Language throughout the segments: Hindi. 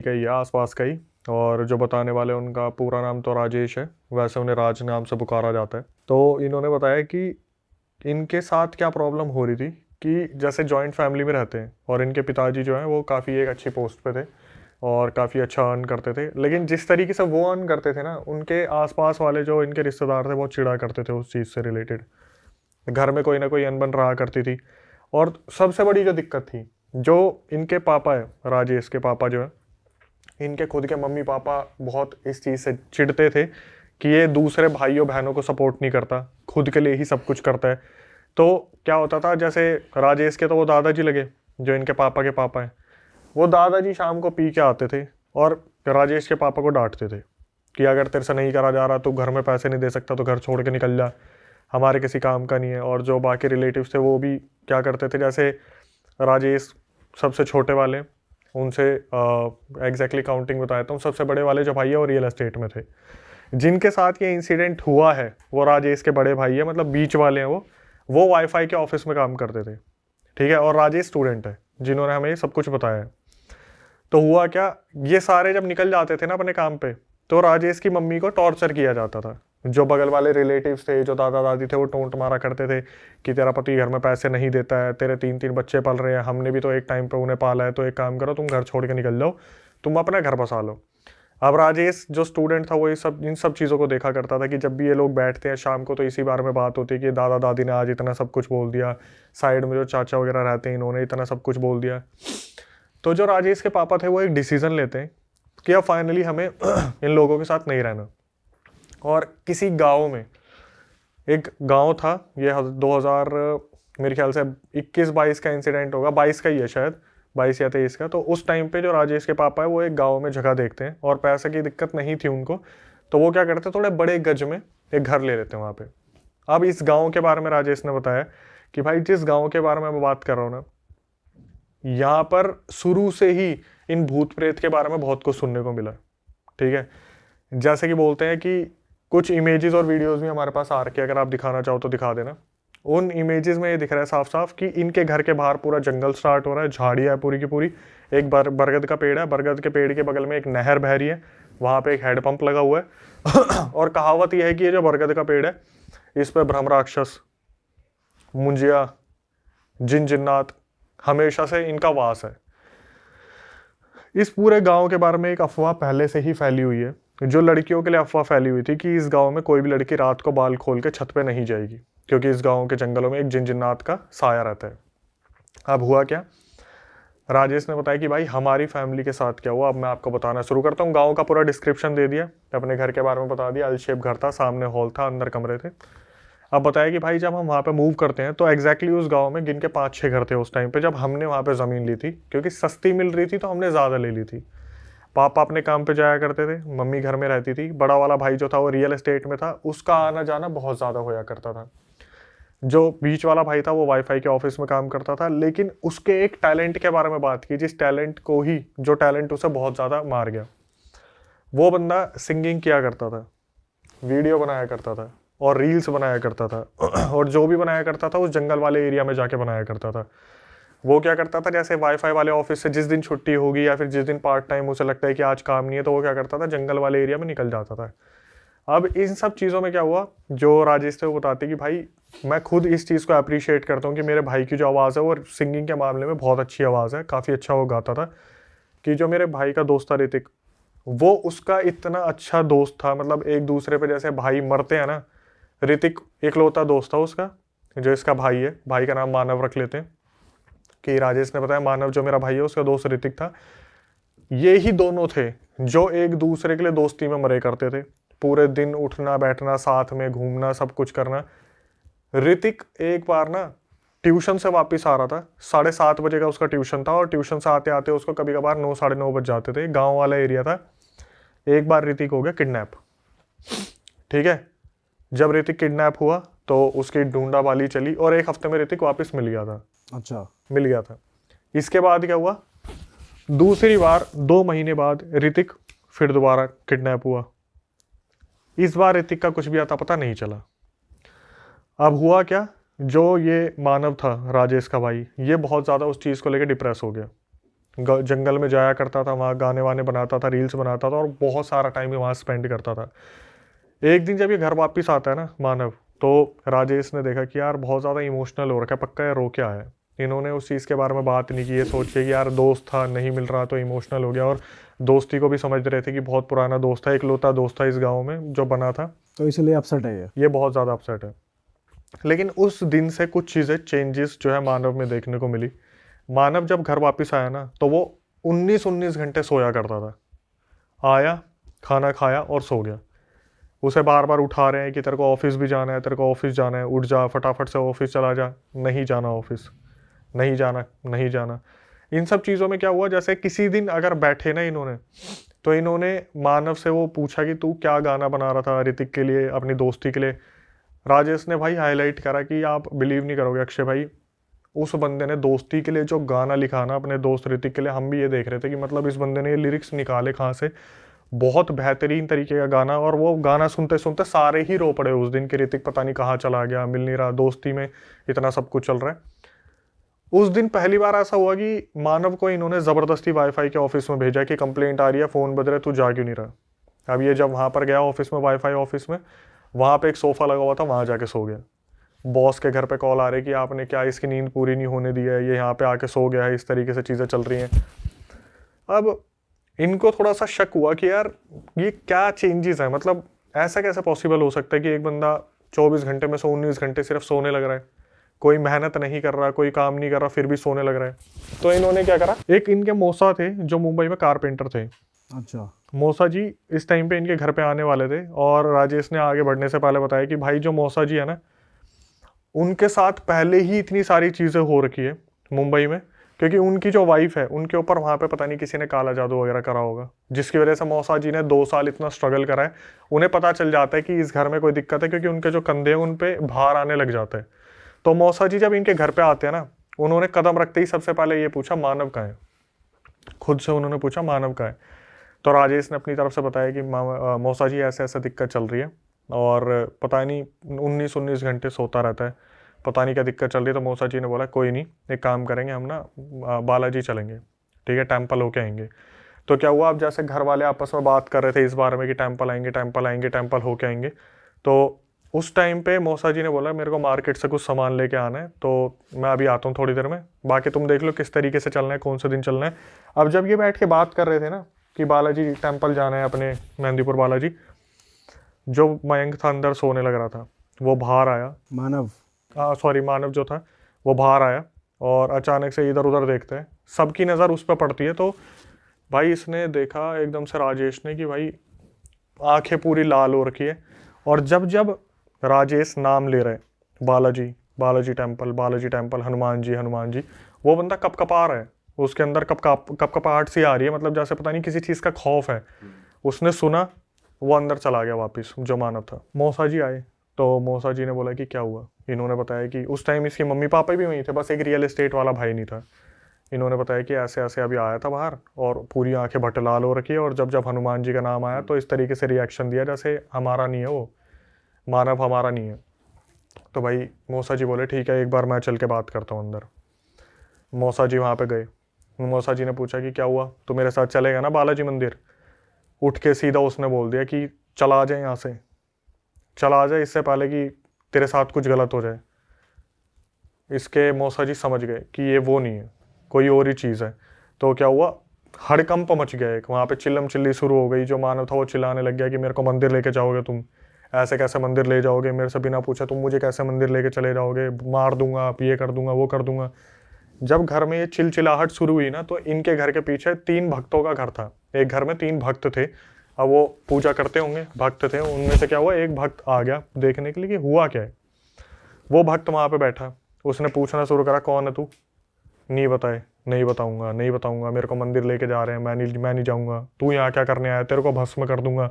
का ही है, आसपास का ही। और जो बताने वाले हैं उनका पूरा नाम तो राजेश है, वैसे उन्हें राज नाम से पुकारा जाता है। तो इन्होंने बताया कि इनके साथ क्या प्रॉब्लम हो रही थी कि जैसे जॉइंट फैमिली में रहते हैं और इनके पिताजी जो हैं वो काफ़ी एक अच्छी पोस्ट पे थे और काफ़ी अच्छा अर्न करते थे, लेकिन जिस तरीके से वो अर्न करते थे ना, उनके आसपास वाले जो इनके रिश्तेदार थे बहुत चिढ़ा करते थे उस चीज़ से रिलेटेड। घर में कोई ना कोई अनबन रहा करती थी। और सबसे बड़ी जो दिक्कत थी, जो इनके पापा है, राजेश के पापा जो है, इनके खुद के मम्मी पापा बहुत इस चीज़ से चिढ़ते थे कि ये दूसरे भाइयों बहनों को सपोर्ट नहीं करता, खुद के लिए ही सब कुछ करता है। तो क्या होता था, जैसे राजेश के तो वो दादाजी लगे, जो इनके पापा के पापा हैं, वो दादाजी शाम को पी के आते थे और राजेश के पापा को डांटते थे कि अगर तेरे से नहीं करा जा रहा, तो घर में पैसे नहीं दे सकता तो घर छोड़ के निकल जा, हमारे किसी काम का नहीं है। और जो बाकी रिलेटिव्स थे वो भी क्या करते थे, जैसे राजेश सबसे छोटे वाले, उनसे एग्जैक्टली काउंटिंग बताया हूँ, सबसे बड़े वाले जो भाई है वो रियल एस्टेट में थे। जिनके साथ ये इंसिडेंट हुआ है वो राजेश के बड़े भाई है, मतलब बीच वाले हैं वो वाईफाई के ऑफिस में काम करते थे, ठीक है। और राजेश स्टूडेंट है, जिन्होंने हमें सब कुछ बताया है। तो हुआ क्या, ये सारे जब निकल जाते थे ना अपने काम पे, तो राजेश की मम्मी को टॉर्चर किया जाता था। जो बगल वाले रिलेटिव्स थे, जो दादा दादी थे, वो टोंट मारा करते थे कि तेरा पति घर में पैसे नहीं देता है, तेरे 3-3 बच्चे पल रहे हैं, हमने भी तो एक टाइम पे उन्हें पाला है, तो एक काम करो तुम घर छोड़ के निकल जाओ, तुम अपना घर बसा लो। अब राजेश जो स्टूडेंट था वो इन सब चीज़ों को देखा करता था कि जब भी ये लोग बैठते हैं शाम को तो इसी बारे में बात होती है कि दादा दादी ने आज इतना सब कुछ बोल दिया, साइड में जो चाचा वगैरह रहते हैं इन्होंने इतना सब कुछ बोल दिया। तो जो राजेश के पापा थे वो एक डिसीजन लेते हैं कि अब फाइनली हमें इन लोगों के साथ नहीं रहना। और किसी गांव में, एक गांव था, ये 2000 मेरे ख्याल से 21-22 का इंसिडेंट होगा, 22 का ही है शायद, 22 या 23 का। तो उस टाइम पे जो राजेश के पापा है वो एक गांव में जगह देखते हैं और पैसे की दिक्कत नहीं थी उनको, तो वो क्या करते हैं, थोड़े बड़े गज में एक घर ले लेते हैं वहाँ पे। अब इस गाँव के बारे में राजेश ने बताया कि भाई जिस गाँव के बारे में मैं बात कर रहा हूँ ना, यहाँ पर शुरू से ही इन भूत प्रेत के बारे में बहुत कुछ सुनने को मिला, ठीक है। जैसे कि बोलते हैं कि कुछ इमेजेस और वीडियोस भी हमारे पास आ रखे हैं, अगर आप दिखाना चाहो तो दिखा देना। उन इमेजेस में ये दिख रहा है साफ साफ कि इनके घर के बाहर पूरा जंगल स्टार्ट हो रहा है, झाड़ियाँ है पूरी की पूरी, एक बरगद का पेड़ है, बरगद के पेड़ के बगल में एक नहर बह रही है, वहाँ पे एक हैंडपंप लगा हुआ है और कहावत यह है कि ये जो बरगद का पेड़ है इस पर ब्रह्म राक्षस, मुंजिया, जिन जिन्नात हमेशा से इनका वास है। इस पूरे गांव के बारे में एक अफवाह पहले से ही फैली हुई है, जो लड़कियों के लिए अफवाह फैली हुई थी कि इस गांव में कोई भी लड़की रात को बाल खोल के छत पे नहीं जाएगी, क्योंकि इस गांव के जंगलों में एक जिन जिन्नात का साया रहता है। अब हुआ क्या, राजेश ने बताया कि भाई हमारी फैमिली के साथ क्या हुआ, अब मैं आपको बताना शुरू करता हूँ। गाँव का पूरा डिस्क्रिप्शन दे दिया, अपने घर के बारे में बता दिया। एल शेप घर था, सामने हॉल था, अंदर कमरे थे। अब बताया कि भाई जब हम वहाँ पे मूव करते हैं तो एग्जैक्टली उस गांव में गिन के 5-6 घर थे उस टाइम पे, जब हमने वहाँ पे ज़मीन ली थी, क्योंकि सस्ती मिल रही थी तो हमने ज़्यादा ले ली थी। पापा अपने काम पे जाया करते थे, मम्मी घर में रहती थी। बड़ा वाला भाई जो था वो रियल एस्टेट में था, उसका आना जाना बहुत ज़्यादा होया करता था। जो बीच वाला भाई था वो वाईफाई के ऑफिस में काम करता था, लेकिन उसके एक टैलेंट के बारे में बात की, जिस टैलेंट को ही, जो टैलेंट उसे बहुत ज़्यादा मार गया। वो बंदा सिंगिंग किया करता था, वीडियो बनाया करता था और रील्स बनाया करता था और जो भी बनाया करता था उस जंगल वाले एरिया में जाके बनाया करता था। वो क्या करता था, जैसे वाईफाई वाले ऑफिस से जिस दिन छुट्टी होगी या फिर जिस दिन पार्ट टाइम उसे लगता है कि आज काम नहीं है, तो वो क्या करता था, जंगल वाले एरिया में निकल जाता था। अब इन सब चीज़ों में क्या हुआ, जो राजेश थे वो बताते कि भाई मैं खुद इस चीज़ को अप्रिशिएट करता हूँ कि मेरे भाई की जो आवाज़ है वो सिंगिंग के मामले में बहुत अच्छी आवाज़ है, काफ़ी अच्छा वो गाता था। कि जो मेरे भाई का दोस्त था ऋतिक, वो उसका इतना अच्छा दोस्त था, मतलब एक दूसरे पे जैसे भाई मरते हैं ना, ऋतिक इकलौता दोस्त था उसका, जो इसका भाई है। भाई का नाम मानव रख लेते हैं, कि राजेश ने बताया मानव जो मेरा भाई है उसका दोस्त ऋतिक था। ये ही दोनों थे जो एक दूसरे के लिए दोस्ती में मरे करते थे, पूरे दिन उठना बैठना साथ में घूमना सब कुछ करना। ऋतिक एक बार ना ट्यूशन से वापस आ रहा था, 7:30 बजे का उसका ट्यूशन था, और ट्यूशन से आते आते उसको कभी कभार 9-9:30 बज जाते थे। गाँव वाला एरिया था। एक बार ऋतिक हो गया किडनैप, ठीक है। जब ऋतिक किडनैप हुआ तो उसकी ढूंढावाली चली और एक हफ्ते में ऋतिक वापस मिल गया था। अच्छा, मिल गया था। इसके बाद क्या हुआ, दूसरी बार 2 महीने बाद ऋतिक फिर दोबारा किडनैप हुआ। इस बार ऋतिक का कुछ भी आता पता नहीं चला। अब हुआ क्या, जो ये मानव था राजेश का भाई, ये बहुत ज़्यादा उस चीज़ को लेकर डिप्रेस हो गया जंगल में जाया करता था, वहाँ गाने वाने बनाता था, रील्स बनाता था और बहुत सारा टाइम वहाँ स्पेंड करता था। एक दिन जब ये घर वापस आता है ना मानव, तो राजेश ने देखा कि यार बहुत ज़्यादा इमोशनल हो रखा है, पक्का है रो क्या है। इन्होंने उस चीज़ के बारे में बात नहीं की, ये सोच के कि यार दोस्त था नहीं मिल रहा तो इमोशनल हो गया, और दोस्ती को भी समझ रहे थे कि बहुत पुराना दोस्त था, इकलौता दोस्त था इस गाँव में जो बना था, तो इसलिए अपसेट है ये बहुत ज़्यादा अपसेट है। लेकिन उस दिन से कुछ चीज़ें चेंजेस जो है मानव में देखने को मिली। मानव जब घर वापस आया ना, तो वो 19-19 घंटे सोया करता था। आया, खाना खाया और सो गया। उसे बार बार उठा रहे हैं कि तेरे को ऑफिस भी जाना है, तेरे को ऑफिस जाना है, उठ जा फटाफट से ऑफिस चला जा। नहीं जाना ऑफिस, नहीं जाना, नहीं जाना। इन सब चीज़ों में क्या हुआ, जैसे किसी दिन अगर बैठे ना इन्होंने, तो इन्होंने मानव से वो पूछा कि तू क्या गाना बना रहा था ऋतिक के लिए, अपनी दोस्ती के लिए। राजेश ने भाई हाईलाइट करा कि आप बिलीव नहीं करोगे अक्षय भाई, उस बंदे ने दोस्ती के लिए जो गाना लिखा ना अपने दोस्त ऋतिक के लिए, हम भी ये देख रहे थे कि मतलब इस बंदे ने ये लिरिक्स निकाले कहाँ से। बहुत बेहतरीन तरीके का गाना, और वो गाना सुनते सुनते सारे ही रो पड़े उस दिन कि ऋतिक पता नहीं कहाँ चला गया, मिल नहीं रहा, दोस्ती में इतना सब कुछ चल रहा है। उस दिन पहली बार ऐसा हुआ कि मानव को इन्होंने ज़बरदस्ती वाईफाई के ऑफिस में भेजा कि कंप्लेंट आ रही है, फ़ोन बज रहा है, तू जा क्यों नहीं रहा। अब ये जब वहाँ पर गया ऑफिस में, वाईफाई ऑफिस में, वहाँ पे एक सोफ़ा लगा हुआ था, वहाँ जाके सो गया। बॉस के घर पे कॉल आ रही कि आपने क्या इसकी नींद पूरी नहीं होने दी है, ये यहाँ पे आके सो गया है, इस तरीके से चीज़ें चल रही हैं। अब इनको थोड़ा सा शक हुआ कि यार ये क्या चेंजेस है, मतलब ऐसा कैसे पॉसिबल हो सकता है कि एक बंदा 24 घंटे में से 19 घंटे सिर्फ सोने लग रहा है, कोई मेहनत नहीं कर रहा, कोई काम नहीं कर रहा, फिर भी सोने लग रहा है। तो इन्होंने क्या करा, एक इनके मौसा थे जो मुंबई में कारपेंटर थे। अच्छा। मौसा जी इस टाइम पे इनके घर पे आने वाले थे, और राजेश ने आगे बढ़ने से पहले बताया कि भाई जो मौसा जी है ना, उनके साथ पहले ही इतनी सारी चीज़ें हो रखी है मुंबई में, क्योंकि उनकी जो वाइफ है उनके ऊपर वहाँ पे पता नहीं किसी ने काला जादू वगैरह करा होगा, जिसकी वजह से मौसा जी ने 2 साल इतना स्ट्रगल करा है। उन्हें पता चल जाता है कि इस घर में कोई दिक्कत है, क्योंकि उनके जो कंधे हैं उन पे भार आने लग जाते हैं। तो मौसा जी जब इनके घर पे आते हैं ना, उन्होंने कदम रखते ही सबसे पहले ये पूछा मानव कहाँ है, खुद से उन्होंने पूछा मानव कहाँ है। तो राजेश ने अपनी तरफ से बताया कि मौसा जी ऐसे ऐसे दिक्कत चल रही है, और पता नहीं 19-19 घंटे सोता रहता है, पता नहीं क्या दिक्कत चल रही है। तो मौसा जी ने बोला कोई नहीं, एक काम करेंगे हम ना, बालाजी चलेंगे, ठीक है, टेम्पल होके आएंगे। तो क्या हुआ, अब जैसे घर वाले आपस में बात कर रहे थे इस बारे में कि टेम्पल आएंगे, टेम्पल आएंगे, टेम्पल होके आएंगे, तो उस टाइम पे मौसा जी ने बोला मेरे को मार्केट से कुछ सामान लेके आना है, तो मैं अभी आता हूँ थोड़ी देर में, बाकी तुम देख लो किस तरीके से चलना है, कौन से दिन चलना है। अब जब ये बैठ के बात कर रहे थे ना कि बालाजी टेम्पल जाना है अपने मेहंदीपुर बालाजी, जो मयंक था अंदर सोने लग रहा था, वो बाहर आया, मानव। सॉरी मानव जो था वो बाहर आया, और अचानक से इधर उधर देखते हैं, सबकी नज़र उस पर पड़ती है। तो भाई इसने देखा एकदम से राजेश ने कि भाई आंखें पूरी लाल हो रखी है, और जब जब राजेश नाम ले रहे बालाजी, बालाजी टेम्पल, बालाजी टेम्पल, हनुमान जी, हनुमान जी, वो बंदा कपकपा रहा है, उसके अंदर कपकपाहट सी आ रही है, मतलब जैसे पता नहीं किसी चीज़ का खौफ है। उसने सुना, वो अंदर चला गया वापस, जो मानव था। मौसा जी आए, तो मौसा जी ने बोला कि क्या हुआ। इन्होंने बताया कि उस टाइम इसके मम्मी पापा भी वहीं थे, बस एक रियल एस्टेट वाला भाई नहीं था। इन्होंने बताया कि ऐसे ऐसे अभी आया था बाहर, और पूरी आंखें भट्ट लाल हो रखी है, और जब जब हनुमान जी का नाम आया तो इस तरीके से रिएक्शन दिया जैसे हमारा नहीं है वो, मानव हमारा नहीं है। तो भाई मौसा जी बोले ठीक है, एक बार मैं चल के बात करता हूँ अंदर। मौसा जी वहाँ पे गए, मौसा जी ने पूछा कि क्या हुआ, तो मेरे साथ चलेगा ना बालाजी मंदिर। उठ के सीधा उसने बोल दिया कि चला आ जाए यहाँ से, चला आ जाए, इससे पहले कि तेरे साथ कुछ गलत हो जाए। इसके मौसा जी समझ गए कि ये वो नहीं है, कोई और ही चीज़ है। तो क्या हुआ, हड़कंप मच गया, एक वहाँ पे चिल्लम चिल्ली शुरू हो गई। जो मानव था वो चिल्लाने लग गया कि मेरे को मंदिर लेके जाओगे तुम, ऐसे कैसे मंदिर ले जाओगे, मेरे से बिना पूछे तुम मुझे कैसे मंदिर लेके चले जाओगे, मार दूंगा, आप ये कर दूंगा, वो कर दूंगा। जब घर में ये चिलचिलाहट शुरू हुई ना, तो इनके घर के पीछे 3 भक्तों का घर था, एक घर में 3 भक्त थे। अब वो पूजा करते होंगे, भक्त थे, उनमें से क्या हुआ, एक भक्त आ गया देखने के लिए कि हुआ क्या है। वो भक्त वहाँ पे बैठा, उसने पूछना शुरू करा कौन है तू, नहीं बताए, नहीं बताऊंगा, नहीं बताऊंगा, मेरे को मंदिर लेके जा रहे हैं, मैं नहीं जाऊंगा, तू यहाँ क्या करने आया, तेरे को भस्म कर दूंगा।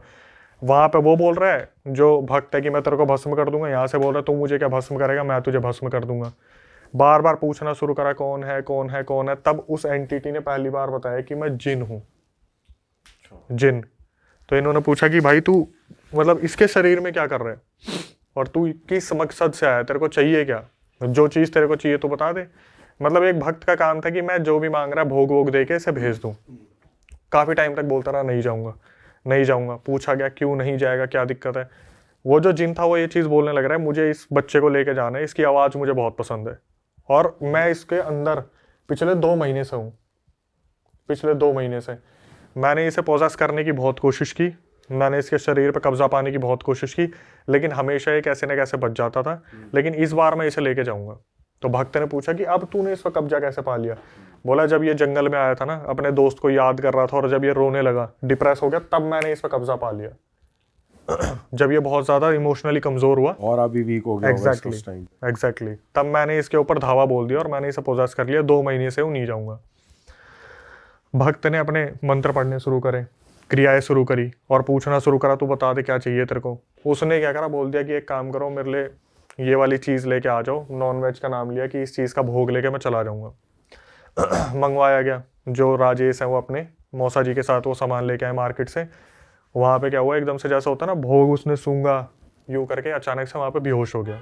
वहां पे वो बोल रहा है जो भक्त है कि मैं तेरे को भस्म कर दूंगा, यहाँ से बोल रहा है तू मुझे क्या भस्म करेगा, मैं तुझे भस्म कर दूंगा। बार बार पूछना शुरू करा कौन है, कौन है, कौन है। तब उस एंटिटी ने पहली बार बताया कि मैं जिन हूँ, जिन। तो इन्होंने पूछा कि भाई तू मतलब इसके शरीर में क्या कर रहा है, और तू किस मकसद से आया, तेरे को चाहिए क्या, जो चीज़ तेरे को चाहिए तो बता दे। मतलब एक भक्त का काम था कि मैं जो भी मांग रहा है भोग वोग दे के इसे भेज दूं। काफी टाइम तक बोलता रहा नहीं जाऊंगा नहीं जाऊंगा। पूछा गया क्यों नहीं जाएगा, क्या दिक्कत है। वो जो जिन था वो ये चीज बोलने लग रहा है, मुझे इस बच्चे को लेके जाना है, इसकी आवाज मुझे बहुत पसंद है और मैं इसके अंदर पिछले 2 महीने से हूँ। पिछले 2 महीने से मैंने इसे पोजेस करने की बहुत कोशिश की, मैंने इसके शरीर पर कब्जा पाने की बहुत कोशिश की, लेकिन हमेशा ये कैसे न कैसे बच जाता था। लेकिन इस बार मैं इसे लेके जाऊंगा। तो भक्त ने पूछा कि अब तूने इस पर कब्जा कैसे पा लिया। बोला जब ये जंगल में आया था ना, अपने दोस्त को याद कर रहा था और जब ये रोने लगा, डिप्रेस हो गया, तब मैंने इस पर कब्जा पा लिया। जब ये बहुत ज्यादा इमोशनली कमजोर हुआ और अभी वीक हो गया एग्जैक्टली तब मैंने इसके ऊपर धावा बोल दिया और मैंने इसे पोजेस कर लिया। 2 महीने से वो नहीं जाऊंगा। भक्त ने अपने मंत्र पढ़ने शुरू करे, क्रियाएं शुरू करी और पूछना शुरू करा, तू बता दे क्या चाहिए तेरे को। उसने क्या करा, बोल दिया कि एक काम करो, मेरे लिए ये वाली चीज़ लेके आ जाओ। नॉन वेज का नाम लिया कि इस चीज़ का भोग लेके मैं चला जाऊँगा। मंगवाया गया। जो राजेश है वो अपने मौसा जी के साथ वो सामान लेके आए मार्केट से। वहाँ पे क्या हुआ, एकदम से जैसा होता है ना, भोग उसने सूंघा यूँ करके, अचानक से वहाँ पे बेहोश हो गया।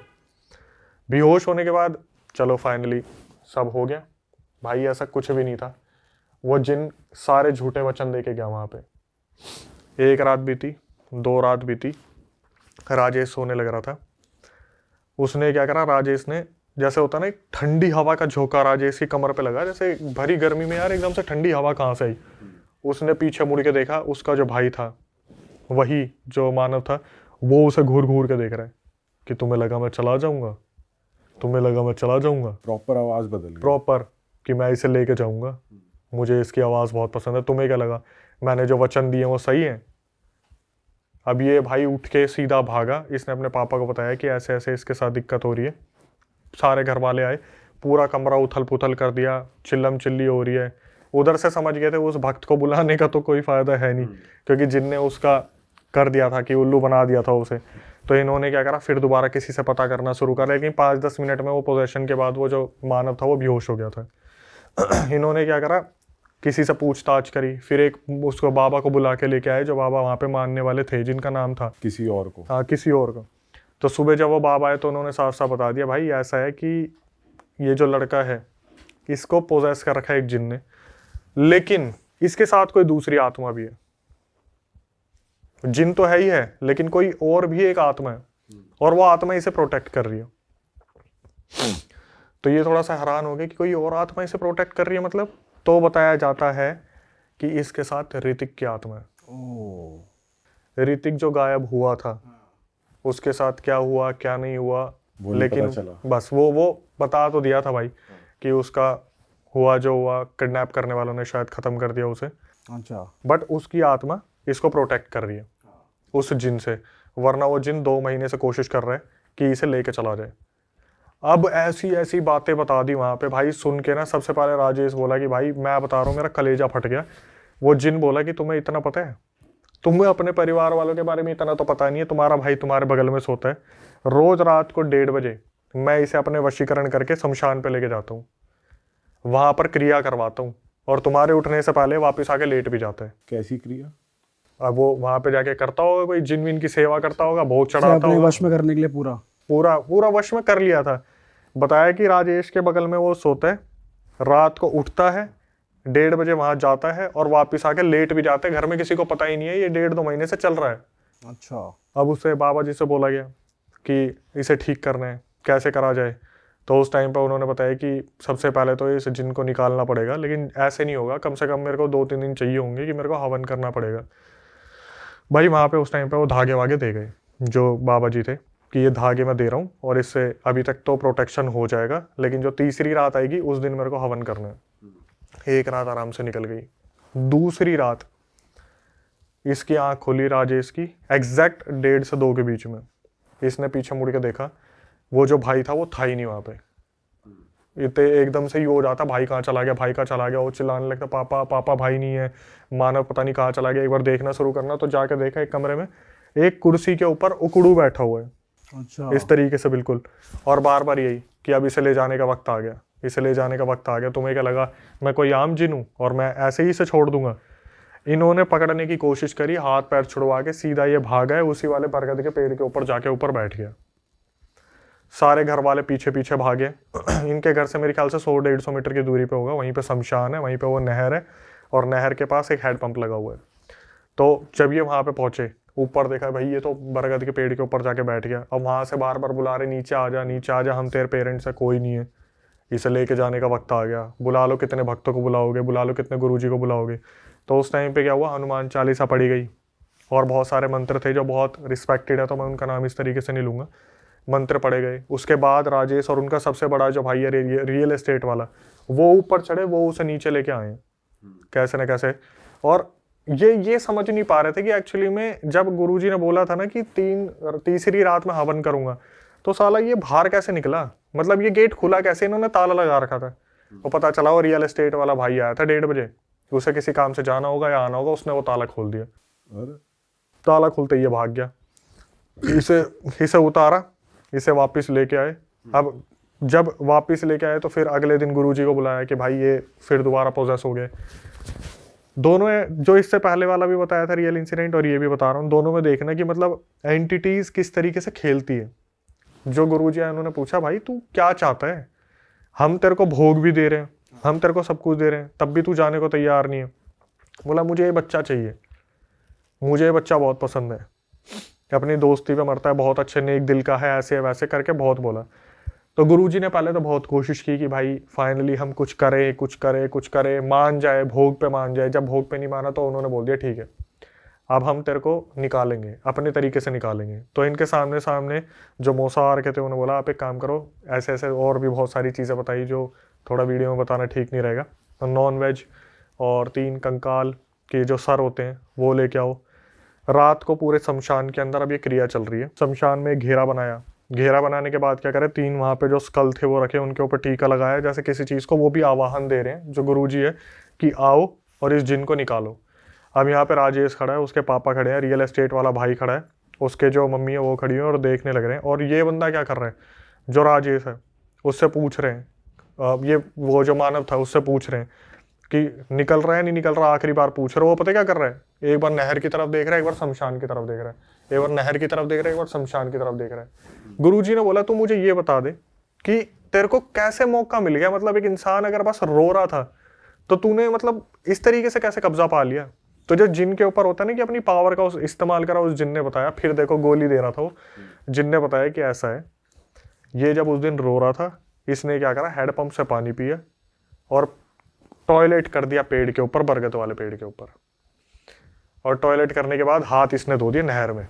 बेहोश होने के बाद चलो फाइनली सब हो गया। भाई ऐसा कुछ भी नहीं था। वो जिन सारे झूठे वचन दे के गया वहाँ पे। 1 रात बीती, 2 रात बीती, राजेश सोने लग रहा था। उसने क्या करा, राजेश ने जैसे होता ना, एक ठंडी हवा का झोंका राजेश की कमर पे लगा, जैसे भरी गर्मी में यार एकदम से ठंडी हवा कहाँ से आई। उसने पीछे मुड़ के देखा, उसका जो भाई था, वही जो मानव था, वो उसे घूर घूर के देख रहा है कि तुम्हें लगा मैं चला जाऊंगा, तुम्हें लगा मैं चला जाऊंगा। प्रॉपर आवाज बदल गई, प्रॉपर कि मैं इसे लेके जाऊंगा, मुझे इसकी आवाज़ बहुत पसंद है। तुम्हें क्या लगा मैंने जो वचन दिए वो सही है। अब ये भाई उठ के सीधा भागा। इसने अपने पापा को बताया कि ऐसे ऐसे इसके साथ दिक्कत हो रही है। सारे घर वाले आए, पूरा कमरा उथल पुथल कर दिया, चिल्लम चिल्ली हो रही है। उधर से समझ गए थे उस भक्त को बुलाने का तो कोई फायदा है नहीं, क्योंकि जिनने उसका कर दिया था कि उल्लू बना दिया था उसे। तो इन्होंने क्या करा, फिर दोबारा किसी से पता करना शुरू करा। लेकिन 5-10 मिनट में वो पोजेशन के बाद वो जो मानव था वो बेहोश हो गया था। इन्होंने क्या करा, किसी से पूछताछ करी, फिर एक उसको बाबा को बुला के लेके आए, जो बाबा वहाँ पे मानने वाले थे, जिनका नाम था किसी और को। हाँ, किसी और को। तो सुबह जब वो बाबा आए तो उन्होंने साफ साफ बता दिया, भाई ऐसा है कि ये जो लड़का है इसको पोजेस कर रखा है एक जिन ने, लेकिन इसके साथ कोई दूसरी आत्मा भी है। जिन तो है ही है, लेकिन कोई और भी एक आत्मा है और वो आत्मा इसे प्रोटेक्ट कर रही है। तो ये थोड़ा सा हैरान हो गया कि कोई और आत्मा इसे प्रोटेक्ट कर रही है मतलब। तो बताया जाता है कि इसके साथ ऋतिक की आत्मा है। ऋतिक जो गायब हुआ था, उसके साथ क्या हुआ क्या नहीं हुआ, लेकिन बस वो बता तो दिया था भाई कि उसका हुआ जो हुआ, किडनैप करने वालों ने शायद खत्म कर दिया उसे। अच्छा। बट उसकी आत्मा इसको प्रोटेक्ट कर रही है उस जिन से, वरना वो जिन 2 महीने से कोशिश कर रहा है कि इसे लेके चला जाए। अब ऐसी ऐसी बातें बता दी वहाँ पे भाई। सुन के ना सबसे पहले राजेश बोला कि भाई मैं बता रहा हूँ, मेरा कलेजा फट गया। वो जिन बोला कि तुम्हें इतना पता है, तुम्हें अपने परिवार वालों के बारे में इतना तो पता नहीं है। तुम्हारा भाई तुम्हारे बगल में सोता है, रोज रात को 1:30 बजे मैं इसे अपने वशीकरण करके शमशान पे लेके जाता हूँ, वहां पर क्रिया करवाता हूँ और तुम्हारे उठने से पहले वापस आके लेट भी जाता है। कैसी क्रिया? अब वो वहां पे जाके करता होगा, कोई जिन विन की सेवा करता होगा, भोग चढ़ाता होगा, वश में करने के लिए पूरा वश में कर लिया था। बताया कि राजेश के बगल में वो सोता है, रात को उठता है, 1:30 बजे वहां जाता है और वापस आके लेट भी जाते हैं। घर में किसी को पता ही नहीं है, ये 1.5-2 महीने से चल रहा है। अच्छा। अब उसे बाबा जी से बोला गया कि इसे ठीक करना है, कैसे करा जाए। तो उस टाइम पर उन्होंने बताया कि सबसे पहले तो इस जिन को निकालना पड़ेगा, लेकिन ऐसे नहीं होगा, कम से कम मेरे को 2-3 दिन चाहिए होंगे कि मेरे को हवन करना पड़ेगा। भाई वहाँ पे उस टाइम पे वो धागे वागे दे गए जो बाबा जी थे कि ये धागे मैं दे रहा हूँ और इससे अभी तक तो प्रोटेक्शन हो जाएगा, लेकिन जो तीसरी रात आएगी उस दिन मेरे को हवन करना है। 1 रात आराम से निकल गई। दूसरी रात इसकी आँख खुली राजेश की एग्जैक्ट 1:30 से 2 के बीच में। इसने पीछे मुड़ के देखा, वो जो भाई था वो था ही नहीं वहाँ पे। इतने एकदम से ही हो जाता, भाई कहाँ चला गया, भाई कहाँ चला गया। वो चिल्लाने लगता, पापा पापा भाई नहीं है। मानव पता नहीं कहाँ चला गया। एक बार देखना शुरू करना तो जाके देखा एक कमरे में एक कुर्सी के ऊपर उकड़ू बैठा हुआ है। अच्छा। इस तरीके से बिल्कुल, और बार बार यही कि अब इसे ले जाने का वक्त आ गया, इसे ले जाने का वक्त आ गया। तुम्हें क्या लगा मैं कोई आम जिन हूँ और मैं ऐसे ही इसे छोड़ दूंगा। इन्होंने पकड़ने की कोशिश करी, हाथ पैर छुड़वा के सीधा ये भागा है, उसी वाले बरगद के पेड़ के ऊपर जाके ऊपर बैठ गया। सारे घर वाले पीछे पीछे भागे। इनके घर से मेरे ख्याल से 100-150 मीटर की दूरी पे होगा, वहीं पे शमशान है, वहीं पे वो नहर है और नहर के पास एक हैंडपंप लगा हुआ है। तो जब ये वहाँ पे पहुंचे, ऊपर देखा भाई ये तो बरगद के पेड़ के ऊपर जाके बैठ गया। अब वहाँ से बार बार बुला रहे नीचे आ जा, नीचे आ जा, हम तेरे पेरेंट्स है, कोई नहीं है, इसे लेके जाने का वक्त आ गया, बुला लो कितने भक्तों को बुलाओगे, बुला लो कितने गुरुजी को बुलाओगे। तो उस टाइम पे क्या हुआ, हनुमान चालीसा पढ़ी गई और बहुत सारे मंत्र थे जो बहुत रिस्पेक्टेड है, तो मैं उनका नाम इस तरीके से नहीं लूँगा, मंत्र पढ़े गए। उसके बाद राजेश और उनका सबसे बड़ा जो भाई है रियल एस्टेट वाला, वो ऊपर चढ़े, वो उसे नीचे लेके आए कैसे न कैसे। और ये समझ नहीं पा रहे थे कि एक्चुअली में जब गुरुजी ने बोला था ना कि तीसरी रात में हवन करूंगा, तो साला ये बाहर कैसे निकला, मतलब ये गेट खुला कैसे, इन्होंने ताला लगा रखा था। वो पता चला वो रियल एस्टेट वाला भाई आया था 1:30 बजे, उसे किसी काम से जाना होगा या आना होगा, उसने वो ताला खोल दिया। ताला खुलते ये भाग गया, इसे उतारा, इसे वापस लेके आए। अब जब वापस लेके आए तो फिर अगले दिन गुरुजी को बुलाया कि भाई ये फिर दोबारा पोजेस हो गए। दोनों जो इससे पहले वाला भी बताया था रियल इंसिडेंट और ये भी बता रहा हूँ, दोनों में देखना कि मतलब एंटिटीज किस तरीके से खेलती है। जो गुरुजी आए उन्होंने पूछा भाई तू क्या चाहता है, हम तेरे को भोग भी दे रहे हैं, हम तेरे को सब कुछ दे रहे हैं, तब भी तू जाने को तैयार नहीं है। बोला मुझे ये बच्चा चाहिए, मुझे ये बच्चा बहुत पसंद है, अपनी दोस्ती पे मरता है, बहुत अच्छे नेक दिल का है, ऐसे वैसे करके बहुत बोला। तो गुरुजी ने पहले तो बहुत कोशिश की कि भाई फाइनली हम कुछ करें, मान जाए, भोग पे मान जाए। जब भोग पे नहीं माना तो उन्होंने बोल दिया ठीक है अब हम तेरे को निकालेंगे, अपने तरीके से निकालेंगे। तो इनके सामने जो मौसा आ रखे थे उन्होंने बोला आप एक काम करो, ऐसे ऐसे और भी बहुत सारी चीज़ें बताई जो थोड़ा वीडियो में बताना ठीक नहीं रहेगा। तो नॉन वेज और 3 कंकाल के जो सर होते हैं वो लेके आओ। रात को पूरे शमशान के अंदर अब ये क्रिया चल रही है। शमशान में एक घेरा बनाया, घेरा बनाने के बाद क्या करे, 3 वहाँ पे जो स्कल थे वो रखे, उनके ऊपर टीका लगाया, जैसे किसी चीज़ को वो भी आवाहन दे रहे हैं जो गुरुजी है कि आओ और इस जिन को निकालो। अब यहाँ पे राजेश खड़ा है, उसके पापा खड़े हैं, रियल एस्टेट वाला भाई खड़ा है, उसके जो मम्मी है वो खड़ी है और देखने लग रहे हैं। और ये बंदा क्या कर रहा है, जो राजेश है उससे पूछ रहे हैं, ये वो जो मानव था उससे पूछ रहे हैं कि निकल रहा है नहीं निकल रहा, आखिरी बार पूछ रहे हो। वो पता क्या कर रहा है, एक बार नहर की तरफ देख रहा है, एक बार शमशान की तरफ देख रहा है, एक बार नहर की तरफ देख रहा है, एक बार शमशान की तरफ देख रहा है। गुरुजी ने बोला तू मुझे ये बता दे कि तेरे को कैसे मौका मिल गया, मतलब एक इंसान अगर बस रो रहा था तो तूने मतलब इस तरीके से कैसे कब्जा पा लिया। तो जो जिन के ऊपर होता है ना कि अपनी पावर का इस्तेमाल करा, उस जिन ने बताया। फिर देखो गोली दे रहा था वो, जिन ने बताया कि ऐसा है, ये जब उस दिन रो रहा था इसने क्या करा, हैंडपंप से पानी पिया और टॉयलेट कर दिया पेड़ के ऊपर, बरगद वाले पेड़ के ऊपर। और टॉयलेट करने के बाद हाथ इसने धो दिए नहर में,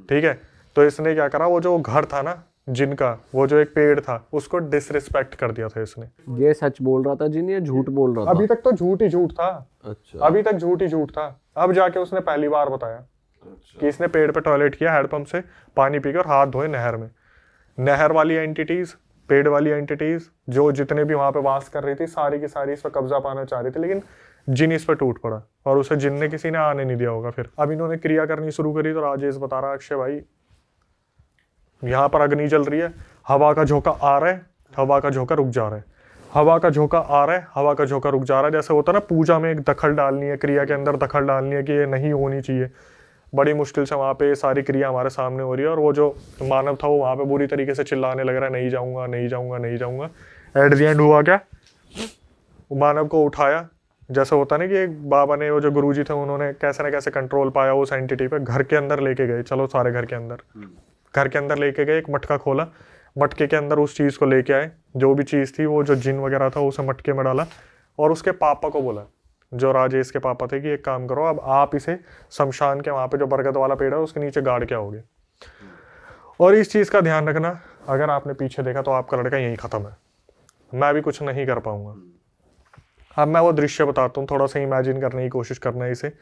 ठीक है। तो इसने क्या करा, वो जो घर था ना जिनका, वो जो एक पेड़ था उसको डिसरिस्पेक्ट कर दिया था इसने। ये सच बोल रहा था जिन, ये झूठ बोल रहा था? अभी तक तो झूठ ही झूठ था। अच्छा। अभी तक झूठ ही झूठ था। अब जाके उसने पहली बार बताया कि इसने पेड़ पे टॉयलेट किया, हैंडपंप से पानी पीकर और हाथ धोए नहर में। नहर वाली एंटिटीज, पेड़ वाली एंटिटीज जो जितने भी वहां पे वास कर रही थी, सारी की सारी इस पर कब्जा पाना चाह रही थी, लेकिन जिन इस पर टूट पड़ा और उसे जिन ने किसी ने आने नहीं दिया होगा। फिर अब इन्होंने क्रिया करनी शुरू करी तो राजेश बता रहा, अक्षय भाई यहाँ पर अग्नि जल रही है, हवा का झोंका आ रहा है, हवा का झोंका रुक जा रहा है, हवा का झोंका आ रहा है, हवा का झोंका रुक जा रहा है। जैसे होता है ना पूजा में एक दखल डालनी है, क्रिया के अंदर दखल डालनी है कि ये नहीं होनी चाहिए। बड़ी मुश्किल से वहाँ पे सारी क्रिया हमारे सामने हो रही है और वो जो मानव था वो वहाँ पे बुरी तरीके से चिल्लाने लग रहा है, नहीं जाऊँगा नहीं जाऊँगा नहीं जाऊँगा। एट द एंड हुआ क्या, मानव को उठाया, जैसे होता ना कि एक बाबा ने, वो जो गुरुजी थे उन्होंने कैसे ना कैसे कंट्रोल पाया उस एंटिटी पे, घर के अंदर लेके गए। चलो सारे घर के अंदर लेके गए, एक मटका खोला, मटके के अंदर उस चीज़ को लेके आए, जो भी चीज़ थी वो जो जिन वगैरह था उसे मटके में डाला और उसके पापा को बोला, जो राजेश के पापा थे, कि एक काम करो अब आप इसे शमशान के वहाँ पे जो बरगद वाला पेड़ है उसके नीचे गाड़ के आओगे। और इस चीज़ का ध्यान रखना, अगर आपने पीछे देखा तो आपका लड़का यहीं ख़त्म है, मैं भी कुछ नहीं कर पाऊंगा। अब मैं वो दृश्य बताता हूँ, थोड़ा सा इमेजिन करने की कोशिश करना है इसे।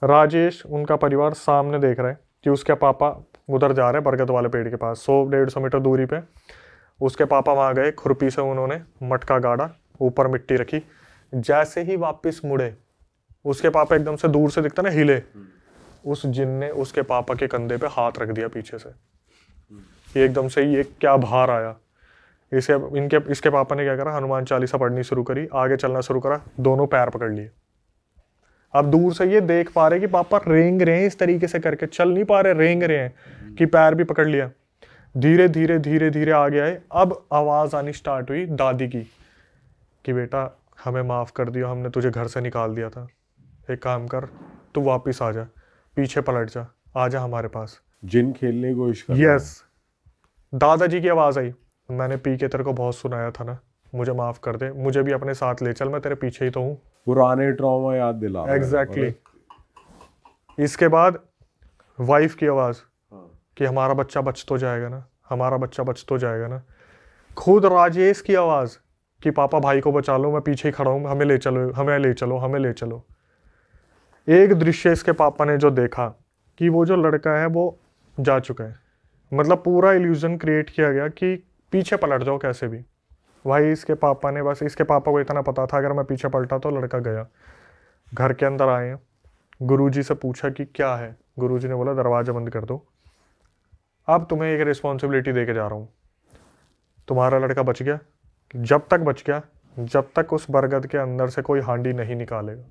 राजेश, उनका परिवार सामने देख रहा है कि उसके पापा उधर जा रहे हैं बरगद वाले पेड़ के पास, 100-150 मीटर दूरी पे। उसके पापा वहाँ गए, खुरपी से उन्होंने मटका गाड़ा, ऊपर मिट्टी रखी। जैसे ही वापस मुड़े, उसके पापा एकदम से दूर से दिखता ना हिले, उस जिन ने उसके पापा के कंधे पे हाथ रख दिया पीछे से। ये एकदम से ये क्या बाहर आया। इसके पापा ने क्या करा, हनुमान चालीसा पढ़नी शुरू करी, आगे चलना शुरू करा, दोनों पैर पकड़ लिए। अब दूर से ये देख पा रहे कि पापा रेंग रहे हैं, इस तरीके से करके चल नहीं पा रहे, रेंग रहे हैं कि पैर भी पकड़ लिया। धीरे धीरे धीरे धीरे आगे आए। अब आवाज़ आनी स्टार्ट हुई दादी की कि बेटा हमें माफ़ कर दिया, हमने तुझे घर से निकाल दिया था, एक काम कर तू वापस आ जा, पीछे पलट जा, आ जा हमारे पास। जिन खेलने की कोशिश कर रहा है। यस, दादाजी की आवाज़ आई, मैंने पी के तेरे को बहुत सुनाया था ना, मुझे माफ़ कर दे, मुझे भी अपने साथ ले चल, मैं तेरे पीछे ही तो हूँ। पुराने ट्रॉमा याद दिला रहा है। एग्जैक्टली। इसके बाद वाइफ की आवाज़ कि हमारा बच्चा बच तो जाएगा ना, हमारा बच्चा बच तो जाएगा ना। खुद राजेश की आवाज़ कि पापा भाई को बचा लो, मैं पीछे ही खड़ा हूँ, हमें ले चलो, हमें ले चलो, हमें ले चलो। एक दृश्य इसके पापा ने जो देखा कि वो जो लड़का है वो जा चुका है, मतलब पूरा इल्यूजन क्रिएट किया गया कि पीछे पलट जाओ कैसे भी। भाई इसके पापा ने, बस इसके पापा को इतना पता था अगर मैं पीछे पलटा तो लड़का गया। घर के अंदर आए, गुरुजी से पूछा कि क्या है, गुरुजी ने बोला दरवाज़ा बंद कर दो, अब तुम्हें एक रिस्पॉन्सिबिलिटी दे के जा रहा हूँ, तुम्हारा लड़का बच गया, जब तक बच गया, जब तक उस बरगद के अंदर से कोई हांडी नहीं निकालेगा।